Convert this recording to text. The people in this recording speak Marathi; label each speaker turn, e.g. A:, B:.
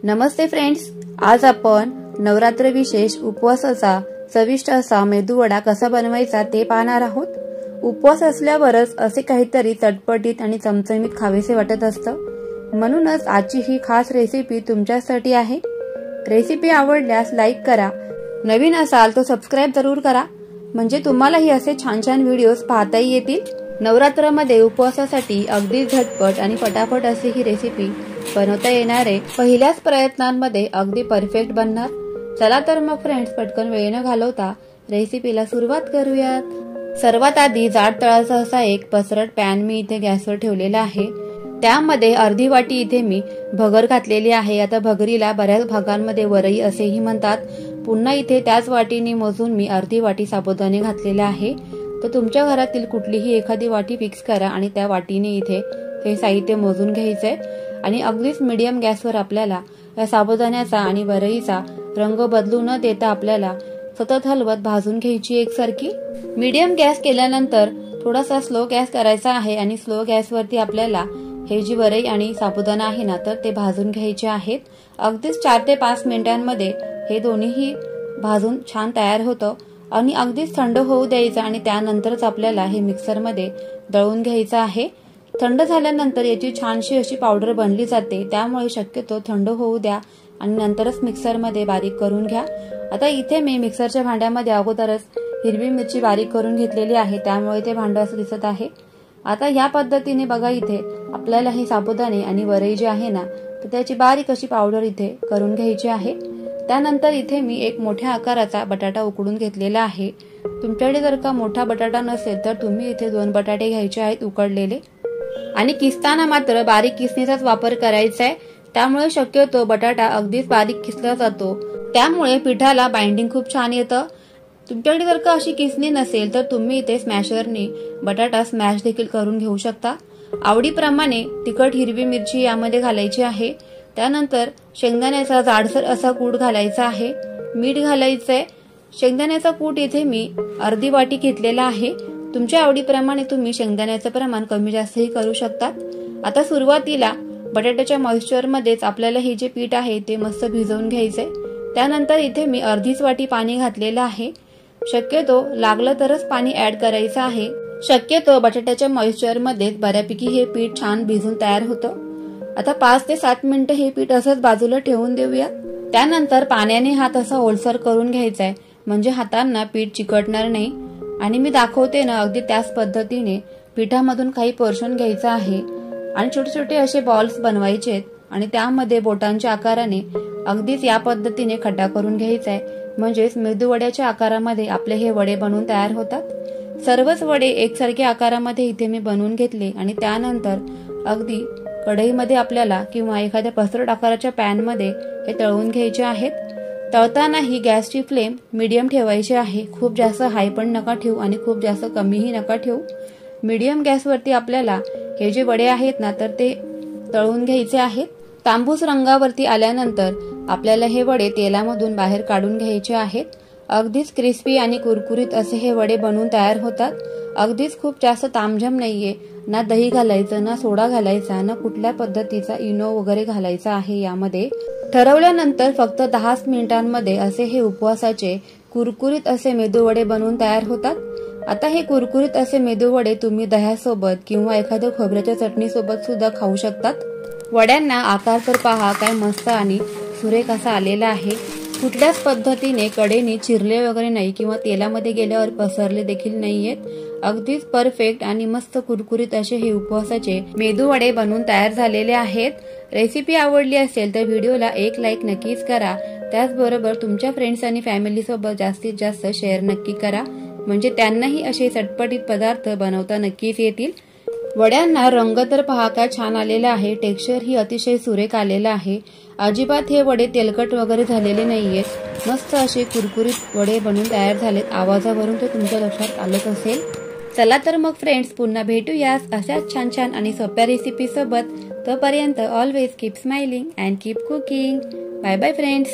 A: नमस्ते फ्रेंड्स, आज आपण नवरात्र विशेष उपवासाचा चविष्ट असा मेदूवडा कसा बनवायचा ते पाहणार आहोत। उपवास असल्यावरच असे काहीतरी चटपटीत आणि चमचमीत खावेसे वाटत असतं, म्हणूनच आजची ही खास रेसिपी तुमच्यासाठी आहे। रेसिपी आवडल्यास लाईक करा, नवीन असाल तर सबस्क्राइब जरूर करा, म्हणजे तुम्हालाही असे छान छान व्हिडिओज पाहताही येतील। नवरात्रामध्ये उपवासासाठी अगदी झटपट आणि फटाफट अशी ही रेसिपी बनवता येणारे पहिल्याच प्रयत्नांमध्ये अगदी परफेक्ट बनणार। चला तर मग फ्रेंड्स, पटकन वेळ न घालवता रेसिपीला सुरुवात करूयात। सर्वात आधी जाड तळाचा असा एक पसरट पॅन मी इथे गॅसवर ठेवलेला आहे। त्यामध्ये अर्धी वाटी इथे मी भगर घातलेली आहे। आता भगरीला बऱ्याच भागांमध्ये वरई असेही म्हणतात। पुन्हा इथे त्याच वाटीने मोजून मी अर्धी वाटी साबुदाणे घातलेले आहे। तर तुमच्या घरातील कुठलीही एखादी वाटी फिक्स करा आणि त्या वाटीने इथे हे साहित्य मोजून घ्यायचंय आणि अगदीच मीडियम गॅसवर आपल्याला या साबुदाण्याचा आणि वरईचा रंग बदलू न देता आपल्याला सतत हलवत भाजून घ्यायची एकसारखी। मीडियम गॅस केल्यानंतर थोडासा स्लो गॅस करायचा आहे आणि स्लो गॅसवरती आपल्याला हे जी वरई आणि साबुदाणा आहे ना, तर ते भाजून घ्यायचे आहेत। अगदीच 4 ते 5 मिनिटांमध्ये हे दोन्हीही भाजून छान तयार होतं आणि अगदीच थंड होऊ द्यायचं आणि त्यानंतरच आपल्याला हे मिक्सरमध्ये दळून घ्यायचं आहे। थंड झाल्यानंतर याची छानशी अशी पावडर बनली जाते, त्यामुळे शक्यतो थंड होऊ द्या आणि नंतरच मिक्सरमध्ये बारीक करून घ्या। आता इथे मी मिक्सरच्या भांड्यामध्ये अगोदरच हिरवी मिरची बारीक करून घेतलेली आहे, त्यामुळे ते भांडं असं दिसत आहे। आता या पद्धतीने बघा, इथे आपल्याला हे साबुदाणे आणि वरई जे आहे ना, तर त्याची बारीक अशी पावडर इथे करून घ्यायची आहे। त्यानंतर इथे मी एक मोठ्या आकाराचा बटाटा उकडून घेतलेला आहे। तुमच्याकडे जर का मोठा बटाटा नसेल तर तुम्ही इथे 2 बटाटे घ्यायचे आहेत उकडलेले, आणि किसताना मात्र बारीक किसणीचाच वापर करायचा आहे। त्यामुळे शक्यतो बटाटा अगदीच बारीक किसला जातो, त्यामुळे पिठाला बाइंडिंग खूप छान येतं। तुमच्याकडे जर का अशी किसणी नसेल तर तुम्ही इथे स्मॅशरने बटाटा स्मॅश देखील करून घेऊ शकता। आवडीप्रमाणे तिखट हिरवी मिरची यामध्ये घालायची आहे। त्यानंतर शेंगदाण्याचा जाडसर असा कूट घालायचा आहे, मीठ घालायचंय। शेंगदाण्याचा कूट इथे मी अर्धी वाटी घेतलेला आहे। तुमच्या आवडीप्रमाणे तुम्ही शेंगदाण्याचं प्रमाण कमी जास्तही करू शकतात। आता सुरुवातीला बटाट्याच्या मॉइश्चर मध्येच आपल्याला हे जे पीठ आहे ते मस्त भिजवून घ्यायचंय। त्यानंतर इथे मी अर्धीच वाटी पाणी घातलेलं आहे। शक्यतो लागलं तरच पाणी ऍड करायचं आहे। शक्यतो बटाट्याच्या मॉइश्चर मध्येच बऱ्यापैकी हे पीठ छान भिजून तयार होतं। आता 5 ते 7 मिनिटं हे पीठ असंच बाजूला ठेवून देऊया। त्यानंतर पाण्याने हात असा ओलसर करून घ्यायचा आहे, म्हणजे हातांना पीठ चिकटणार नाही। आणि मी दाखवते ना, अगदी त्याच पद्धतीने पिठामधून काही पोर्शन घ्यायचा आहे आणि छोटे छोटे असे बॉल्स बनवायचे आणि त्यामध्ये बोटांच्या आकाराने अगदीच या पद्धतीने खड्डा करून घ्यायचा आहे, म्हणजेच मेदूवड्याच्या आकारामध्ये आपले हे वडे बनवून तयार होतात। सर्वच वडे एकसारख्या आकारामध्ये इथे मी बनवून घेतले आणि त्यानंतर अगदी कढईमध्ये आपल्याला किंवा एखाद्या पसरट आकाराच्या पॅन मध्ये हे तळून घ्यायचे आहेत। तळताना ही गॅसची फ्लेम मीडियम ठेवायची आहे। खूप जास्त हाय पण नका ठेवू आणि खूप जास्त कमीही नका ठेवू। मीडियम गॅसवरती आपल्याला हे जे वडे आहेत ना, तर ते तळून घ्यायचे आहेत। तांबूस रंगावरती आल्यानंतर आपल्याला हे वडे तेलामधून बाहेर काढून घ्यायचे आहेत। अगदीच क्रिस्पी आणि कुरकुरीत असे हे वडे बनवून तयार होतात। अगदीच खूप जास्त तामझाम नाहीये, ना दही घालायचं, ना सोडा घालायचा, ना कुठल्या पद्धतीचा इनो वगैरे घालायचा आहे यामध्ये। ठरवल्यानंतर फक्त 10 मिनिटांमध्ये असे हे उपवासाचे कुरकुरीत असे मेदूवडे बनवून तयार होतात। आता हे कुरकुरीत असे मेदूवडे तुम्ही दह्यासोबत किंवा एखाद्या खोबऱ्याच्या चटणीसोबत सुद्धा खाऊ शकतात। वड्यांना आकार तर पहा, काय मस्त आणि सुरेख असा आलेला आहे। कुठल्याच पद्धतीने कडेने चिरले वगैरे नाही किंवा तेलामध्ये गेल्यावर पसरले देखील नाहीयेत। अगदीच परफेक्ट आणि मस्त कुरकुरीत असे हे उपवासाचे मेदूवडे बनवून तयार झालेले आहेत। रेसिपी आवडली असेल तर व्हिडिओला एक लाईक नक्कीच करा। त्याचबरोबर तुमच्या फ्रेंड्स आणि फॅमिली सोबत जास्तीत जास्त शेअर नक्की करा, म्हणजे त्यांनाही असे चटपटीत पदार्थ बनवता नक्कीच येतील। वड्यांना रंग तर पहा काय छान आलेला आहे, टेक्स्चर ही अतिशय सुरेख आलेला आहे। अजिबात हे वडे तेलकट वगैरे झालेले नाहीयेत, मस्त असे कुरकुरीत वडे बनवून तयार झालेत। आवाजावरून तर तुमच्या लक्षात आलंच असेल। चला तर मग फ्रेंड्स, पुन्हा भेटूयाच अशाच छान छान आणि सोप्या रेसिपी सोबत। तोपर्यंत always keep smiling and keep cooking. Bye bye friends.